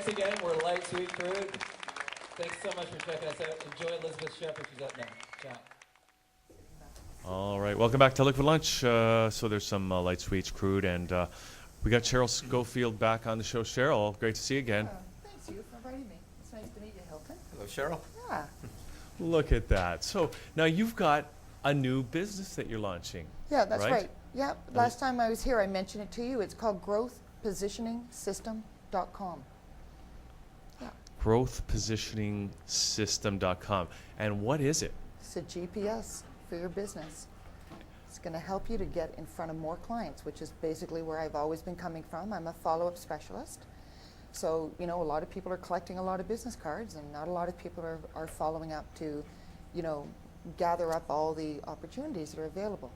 thanks again. We're Light Sweet Crude. Thanks so much for checking us out. Enjoy Elizabeth Shepherd. She's up now. Ciao. All right, welcome back to Liquid Lunch. So there's some Light Sweets Crude, and we got Cheryl Scoffield back on the show. Cheryl, great to see you again. Thanks you for inviting me. It's nice to meet you, Hilton. Hello, Cheryl. Yeah. Look at that. So now you've got a new business that you're launching. Yeah, that's right. right. Yeah, last time I was here, I mentioned it to you. It's called growthpositioningsystem.com. Yeah. Growthpositioningsystem.com. And what is it? It's a GPS for your business. It's going to help you to get in front of more clients, which is basically where I've always been coming from. I'm a follow-up specialist. So, you know, a lot of people are collecting a lot of business cards, and not a lot of people are following up to, you know, gather up all the opportunities that are available.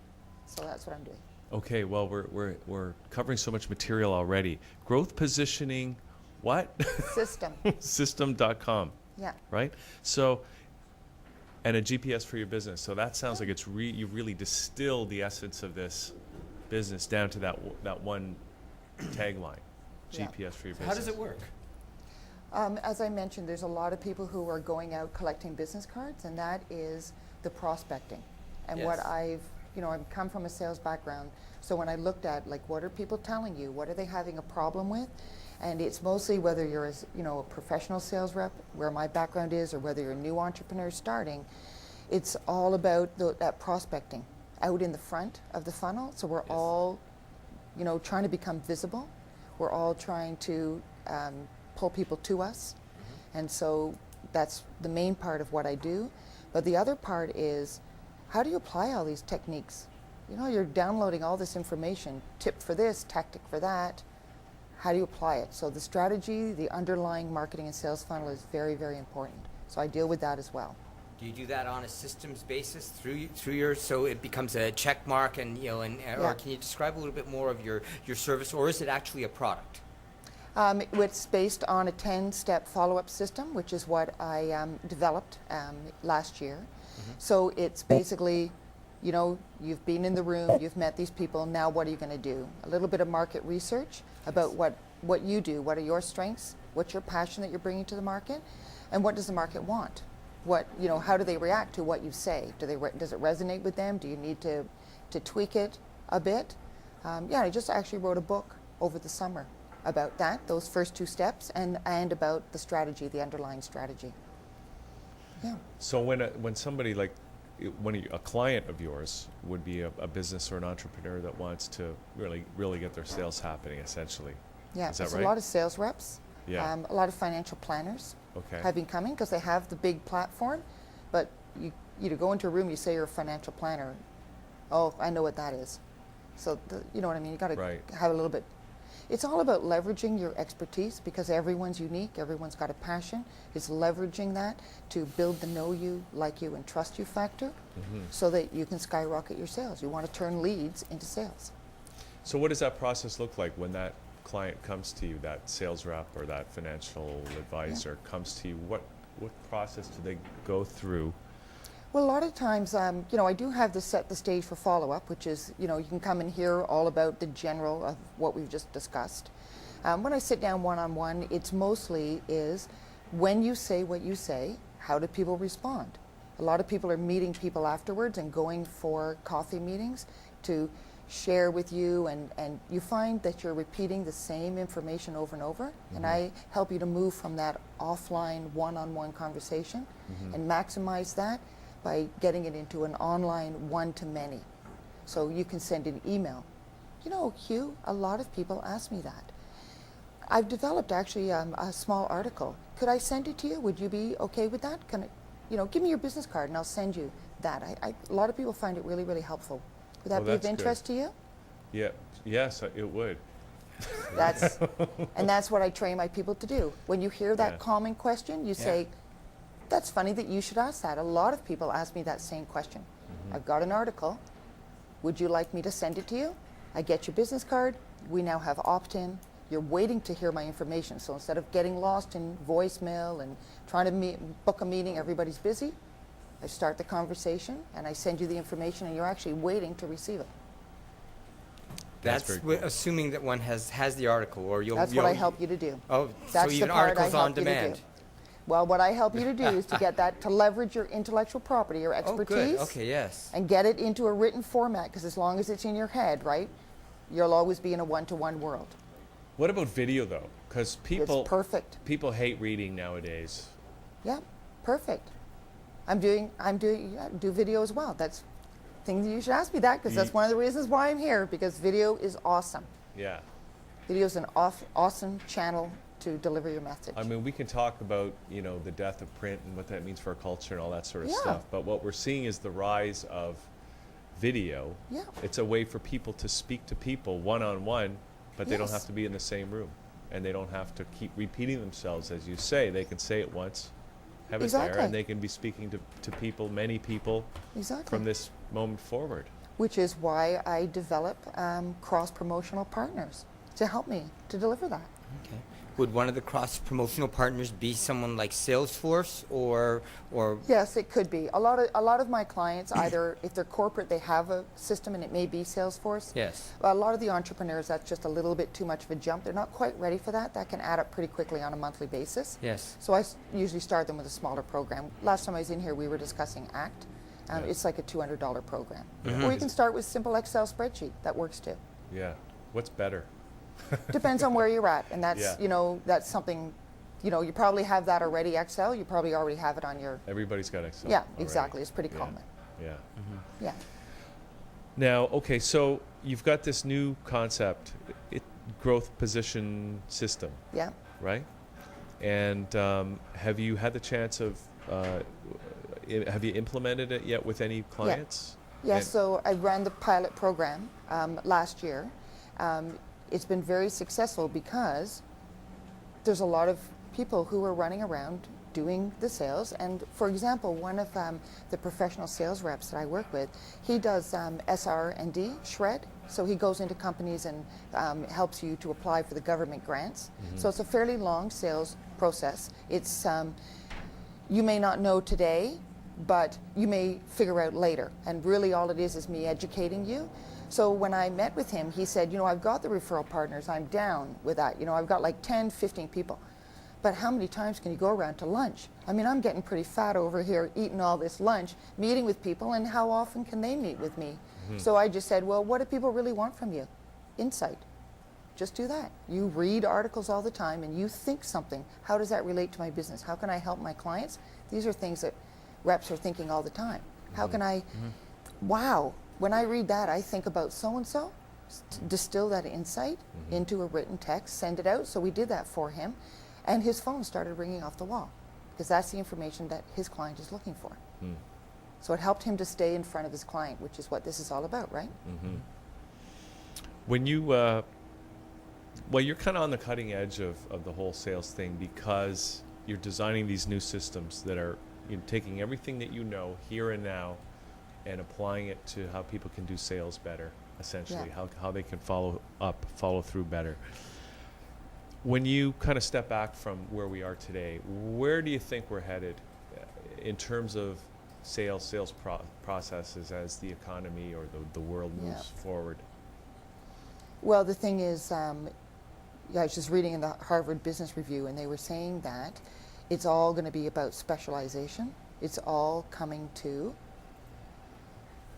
So that's what I'm doing. Okay, well, we're covering so much material already. Growth positioning, what? System. System.com. Yeah. Right? So, and a GPS for your business. So that sounds like it's you really distilled the essence of this business down to that one tagline. Yeah. GPS for your business. How does it work? As I mentioned, there's a lot of people who are going out collecting business cards, and that is the prospecting. And what Yes. I've come from a sales background, so when I looked at, like, what are people telling you? What are they having a problem with? And it's mostly whether you're a professional sales rep, where my background is, or whether you're a new entrepreneur starting, it's all about that prospecting out in the front of the funnel. So we're all, trying to become visible. We're all trying to pull people to us. And so that's the main part of what I do. But the other part is, how do you apply all these techniques? You're downloading all this information, tip for this, tactic for that. How do you apply it? So the strategy, the underlying marketing and sales funnel is very, very important. So I deal with that as well. Do you do that on a systems basis through your, so it becomes a check mark, and or can you describe a little bit more of your service, or is it actually a product? It's based on a 10-step follow-up system, which is what I developed last year. So it's basically, you've been in the room, you've met these people, now what are you going to do? A little bit of market research about what you do, what are your strengths, what's your passion that you're bringing to the market, and what does the market want? How do they react to what you say? Does it resonate with them? Do you need to tweak it a bit? I just actually wrote a book over the summer about that, those first two steps, and about the strategy, the underlying strategy. Yeah. So when somebody a client of yours would be a business or an entrepreneur that wants to really get their sales happening, essentially. Yeah, is that there's right? a lot of sales reps. Yeah. A lot of financial planners Okay. have been coming because they have the big platform, but you go into a room, you say you're a financial planner. Oh, I know what that is. So you know what I mean? You got to have a little bit. It's all about leveraging your expertise, because everyone's unique, everyone's got a passion. It's leveraging that to build the know you, like you, and trust you factor, so that you can skyrocket your sales. You want to turn leads into sales. So what does that process look like when that client comes to you, that sales rep or that financial advisor comes to you? What process do they go through? Well, a lot of times, I do have this set the stage for follow-up, which is, you can come and hear all about the general of what we've just discussed. When I sit down one-on-one, it's mostly is, when you say what you say, how do people respond? A lot of people are meeting people afterwards and going for coffee meetings to share with you, and you find that you're repeating the same information over and over, and I help you to move from that offline one-on-one conversation and maximize that by getting it into an online one-to-many. So you can send an email. Hugh, a lot of people ask me that. I've developed actually a small article. Could I send it to you? Would you be okay with that? Can I, give me your business card and I'll send you that. A lot of people find it really, really helpful. Would that be of interest to you? Yeah. Yes, it would. That's what I train my people to do. When you hear that common question, you say, that's funny that you should ask that. A lot of people ask me that same question. I've got an article. Would you like me to send it to you? I get your business card. We now have opt-in. You're waiting to hear my information. So instead of getting lost in voicemail and trying to book a meeting, everybody's busy, I start the conversation and I send you the information, and you're actually waiting to receive it. That's very cool. Assuming that one has the article, or That's what I help you to do. Oh, That's so the even part I articles on help you to demand. do. Well, what I help you to do is to get that, to leverage your intellectual property, your Oh, expertise, good. Okay, yes. and get it into a written format, because as long as it's in your head, right, you'll always be in a one-to-one world. What about video though? Because people It's perfect. people hate reading nowadays. Yeah, perfect. I do video as well. That's thing that you should ask me that, because that's one of the reasons why I'm here, because video is awesome. Yeah. Video is an awesome channel to deliver your message. I mean, we can talk about, you know, the death of print and what that means for our culture and all that sort of Yeah. stuff. But what we're seeing is the rise of video. Yeah. It's a way for people to speak to people one-on-one, but they don't Yes. have to be in the same room. And they don't have to keep repeating themselves, as you say. They can say it once, have it there, Exactly. and they can be speaking to people, many people, Exactly. from this moment forward. Which is why I develop cross-promotional partners to help me to deliver that. Okay. Would one of the cross-promotional partners be someone like Salesforce or Yes, it could be. A lot of my clients, either if they're corporate, they have a system, and it may be Salesforce. yes? A lot of the entrepreneurs, that's just a little bit too much of a jump. They're not quite ready for that. That can add up pretty quickly on a monthly basis. Yes. So I usually start them with a smaller program. Last time I was in here, we were discussing ACT. Yeah. It's like a $200 program. Mhm. Or you can start with simple Excel spreadsheet. That works too. Yeah. What's better? Depends on where you're at, and that's Yeah. that's something, you probably have that already. Excel, you probably already have it on your. Everybody's got Excel. Yeah, already. exactly. It's pretty Yeah. common. Yeah. Yeah. Now, okay, so you've got this new concept, growth position system, Yeah. right? And have you had the chance of, have you implemented it yet with any clients? Yeah. And- So I ran the pilot program last year. It's been very successful because there's a lot of people who are running around doing the sales. And for example, one of the professional sales reps that I work with, he does SR&D, shred. So he goes into companies and helps you to apply for the government grants. So it's a fairly long sales process. It's you may not know today, but you may figure out later. And really all it is me educating you. So when I met with him, he said, I've got the referral partners, I'm down with that. I've got like 10, 15 people. But how many times can you go around to lunch? I mean, I'm getting pretty fat over here eating all this lunch, meeting with people, and how often can they meet with me? So I just said, well, what do people really want from you? Insight. Just do that. You read articles all the time and you think something. How does that relate to my business? How can I help my clients? These are things that reps are thinking all the time. How can I, wow, when I read that, I think about so-and-so, distill that insight into a written text, send it out. So we did that for him. And his phone started ringing off the wall because that's the information that his client is looking for. So it helped him to stay in front of his client, which is what this is all about, right? When you, well, you're kind of on the cutting edge of the whole sales thing because you're designing these new systems that are taking everything that you know here and now and applying it to how people can do sales better, essentially, how they can follow through better. When you kind of step back from where we are today, where do you think we're headed in terms of sales processes as the economy or the world moves forward? Well, the thing is, I was just reading in the Harvard Business Review, and they were saying that it's all going to be about specialization. It's all coming to,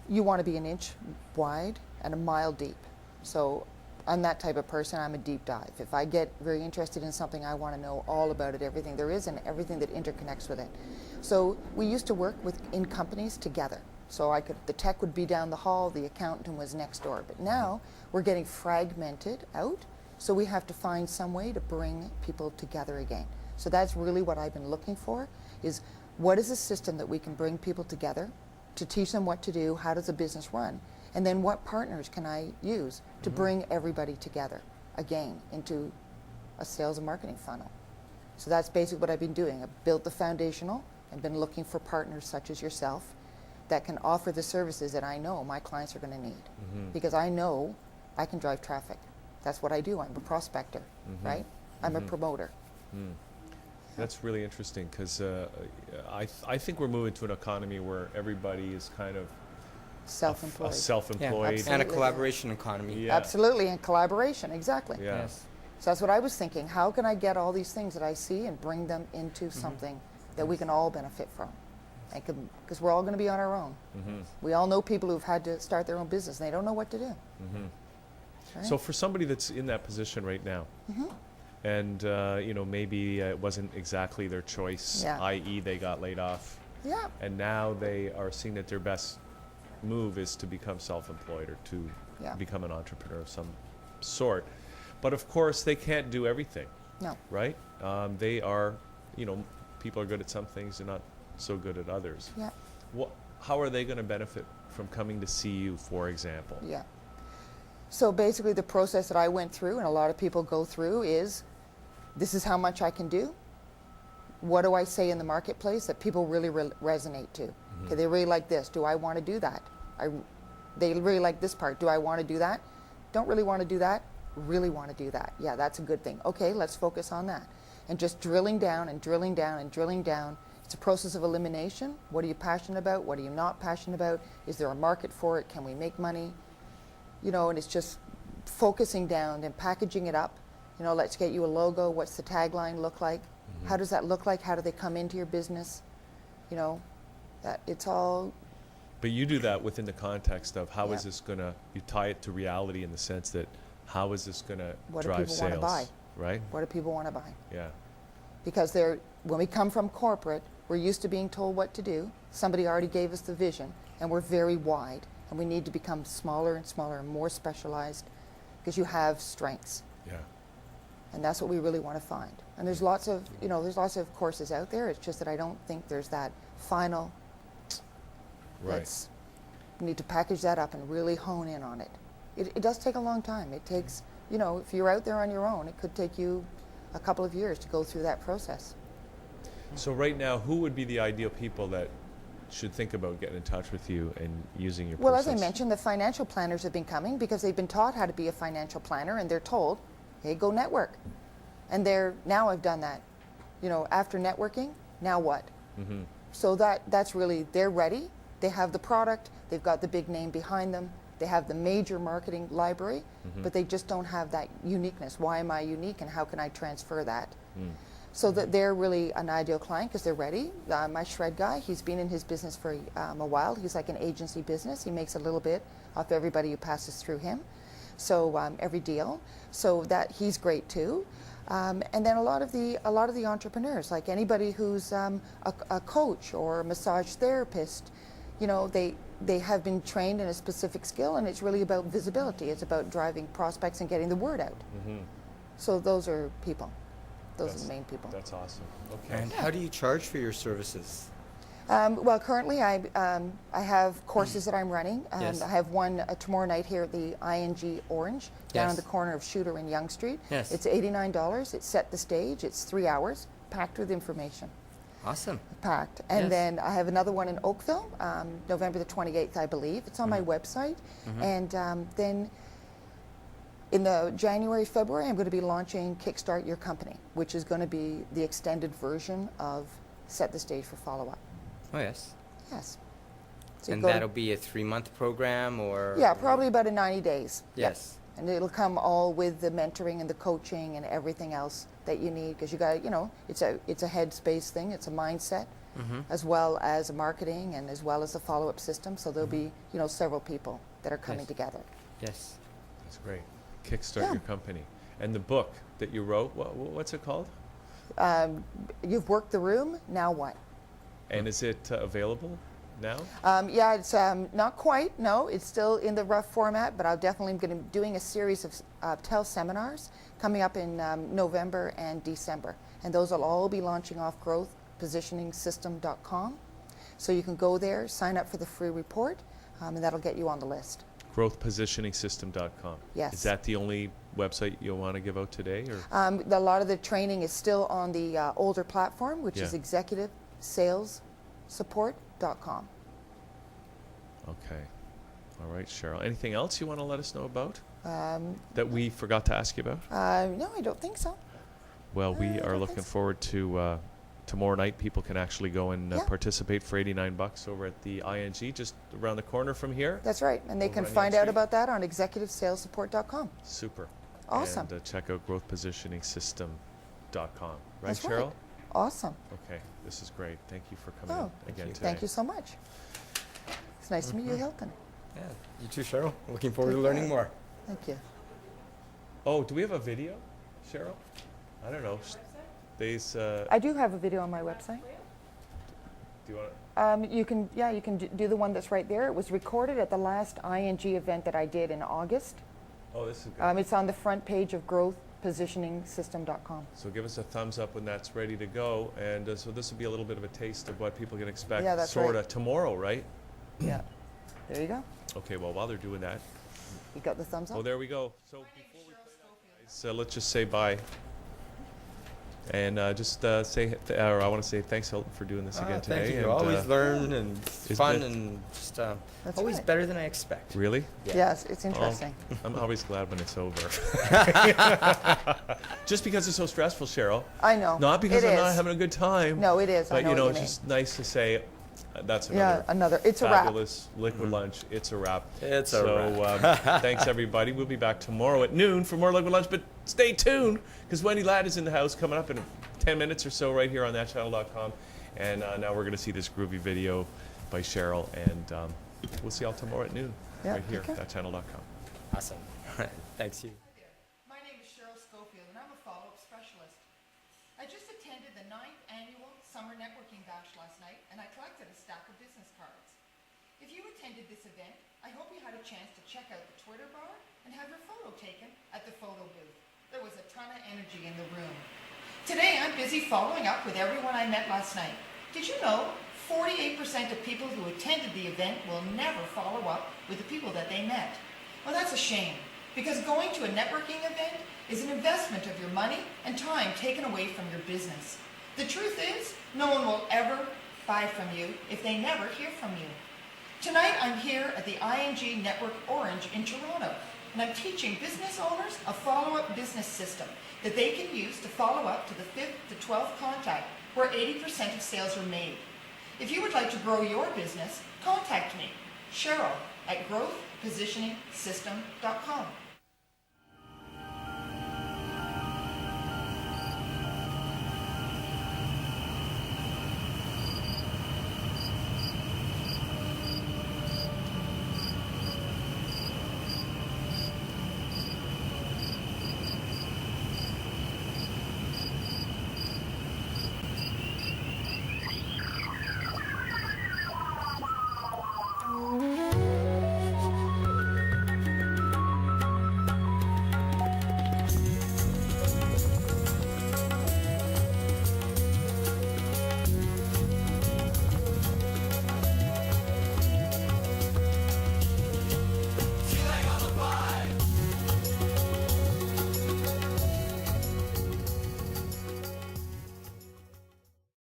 you want to be an inch wide and a mile deep. So I'm that type of person. I'm a deep dive. If I get very interested in something, I want to know all about it, everything there is and everything that interconnects with it. So we used to work in companies together. So the tech would be down the hall, the accountant was next door. But now we're getting fragmented out, so we have to find some way to bring people together again. So that's really what I've been looking for, is what is a system that we can bring people together to teach them what to do, how does a business run, and then what partners can I use to bring everybody together again into a sales and marketing funnel. So that's basically what I've been doing. I've built the foundational and been looking for partners such as yourself that can offer the services that I know my clients are going to need. Because I know I can drive traffic. That's what I do. I'm a prospector, right? I'm a promoter. That's really interesting because I think we're moving to an economy where everybody is kind of Self-employed. a self-employed. absolutely. And a collaboration economy. Yeah. Absolutely, and collaboration, exactly. Yeah. Yes. So that's what I was thinking. How can I get all these things that I see and bring them into Mm-hmm. something that we can all benefit from? Because we're all going to be on our own. Mm-hmm. We all know people who've had to start their own business and they don't know what to do. Mm-hmm. Right? So for somebody that's in that position right now, Mhm. and maybe it wasn't exactly their choice, Yeah. i.e., they got laid off, Yeah, and now they are seeing that their best move is to become self-employed or to Yeah. become an entrepreneur of some sort. But of course, they can't do everything, no. right? They are, people are good at some things and not so good at others. Yeah, How are they going to benefit from coming to see you, for example? yeah. So basically the process that I went through and a lot of people go through is, this is how much I can do. What do I say in the marketplace that people really resonate to? Okay, they really like this. Do I want to do that? They really like this part. Do I want to do that? Don't really want to do that. Really want to do that. Yeah, that's a good thing. Okay, let's focus on that. And just drilling down and drilling down and drilling down. It's a process of elimination. What are you passionate about? What are you not passionate about? Is there a market for it? Can we make money? And it's just focusing down and packaging it up. Let's get you a logo. What's the tagline look like? How does that look like? How do they come into your business? That it's all, But you do that within the context of how is Yeah. this gonna? You tie it to reality in the sense that how is this gonna What do drive people wanna sales? buy? Right? what do people want to buy? Yeah. Because when we come from corporate, we're used to being told what to do. Somebody already gave us the vision, and we're very wide, and we need to become smaller and smaller and more specialized because you have strengths, Yeah. and that's what we really want to find. And there's lots of courses out there. It's just that I don't think there's that final. Right. We need to package that up and really hone in on it. It does take a long time. It takes, if you're out there on your own, it could take you a couple of years to go through that process. So right now, who would be the ideal people that should think about getting in touch with you and using your Well, process? as I mentioned, the financial planners have been coming because they've been taught how to be a financial planner, and they're told, hey, go network. And now I've done that. After networking, now what? Mm-hmm. So that's really, they're ready. They have the product. They've got the big name behind them. They have the major marketing library, but they just don't have that uniqueness. Why am I unique, and how can I transfer that? So that they're really an ideal client because they're ready. My shred guy, he's been in his business for a while. He's like an agency business. He makes a little bit off everybody who passes through him. So every deal. So that he's great too. And then a lot of the entrepreneurs, like anybody who's a coach or a massage therapist, they have been trained in a specific skill, and it's really about visibility. It's about driving prospects and getting the word out. So those are people. Those are the main people. That's awesome. Okay. And how do you charge for your services? Well, currently I have courses that I'm running. Yes. I have one tomorrow night here at the ING Orange, down Yes. on the corner of Shooter and Yonge Street. Yes. It's $89. It's set the stage. It's 3 hours, packed with information. Awesome. Packed. And Yes. then I have another one in Oakville, November the 28th, I believe. It's on my website. And then in the January, February, I'm going to be launching Kickstart Your Company, which is going to be the extended version of Set the Stage for Follow-Up. Oh, yes. Yes. So you And go to- that'll be a 3-month program, or? Yeah, probably about 90 days. Yep. Yes. And it'll come all with the mentoring and the coaching and everything else that you need, because you got, it's a headspace thing, it's a mindset, as well as a marketing and as well as a follow-up system. So there'll be, several people that are coming Yes. together. Yes. That's great. Kickstart Yeah. your company. And the book that you wrote, what's it called? You've worked the room, now what? And is it available now? Yeah, it's not quite, no, it's still in the rough format, but I'll definitely going to be doing a series of teleseminars coming up in November and December. And those will all be launching off growthpositioningsystem.com. So you can go there, sign up for the free report, and that'll get you on the list. Growthpositioningsystem.com. Yes. Is that the only website you'll want to give out today? Or? A lot of the training is still on the older platform, which is Yeah. executivesalessupport.com. Okay. All right, Cheryl. Anything else you want to let us know about Um, that we forgot to ask you about? no, I don't think so. Well, we I are don't looking think so. forward to tomorrow night people can actually go and Yeah. participate for $89 over at the ING, just around the corner from here. That's right. And they Over can on Yonge find out Street. about that on executivesalessupport.com. Super. Awesome. And check out growthpositioningsystem.com. Right, That's Cheryl? right. Awesome. Okay, this is great. Thank you for coming Oh, in again today. thank you so much. It's nice to meet you, Hilton. Yeah, you too, Cheryl. Looking forward to Take learning care. more. Thank you. Oh, do we have a video, Cheryl? I don't know. These, I do have a video on my website. do you want to? You can do the one that's right there. It was recorded at the last ING event that I did in August. Oh, this is good. It's on the front page of growthpositioningsystem.com. So give us a thumbs up when that's ready to go. And so this will be a little bit of a taste of what people can expect Yeah, that's sort right. of tomorrow, right? Yeah. There you go. Okay, well, while they're doing that, You got the thumbs up? oh, there we go. So before we play that, guys, let's just say bye. And just say, or I want to say thanks, Hilton, for doing this again today. Thank you. And, Always learn and isn't fun it- and just That's always right. better than I expect. Really? Yeah. Yes, it's interesting. I'm always glad when it's over. Just because it's so stressful, Cheryl. I know. Not because It I'm not is. having a good time. No, it is. I But know you know, what it's you just nice to say that's Yeah, another it's a wrap. fabulous liquid lunch. It's a wrap. It's a So thanks everybody. We'll be back tomorrow at noon for more liquid lunch. But stay tuned because Wendy Ladd is in the house coming up in 10 minutes or so right here on ThatChannel.com. And now we're going to see this groovy video by Cheryl, and we'll see y'all tomorrow at noon Yeah, right here okay. at ThatChannel.com. Awesome. Thanks, you. My name is Cheryl Scoffield, and I'm a follow-up specialist. I just attended the 9th annual Summer Networking Bash last night, and I collected a stack of business cards. If you attended this event, I hope you had a chance to check out the Twitter bar and have your photo taken at the photo booth. There was a ton of energy in the room. Today, I'm busy following up with everyone I met last night. Did you know 48% of people who attended the event will never follow up with the people that they met? Well, that's a shame, because going to a networking event is an investment of your money and time taken away from your business. The truth is, no one will ever buy from you if they never hear from you. Tonight, I'm here at the ING Network Orange in Toronto, and I'm teaching business owners a follow-up business system that they can use to follow up to the 5th to 12th contact, where 80% of sales are made. If you would like to grow your business, contact me, Cheryl, at growthpositioningsystem.com.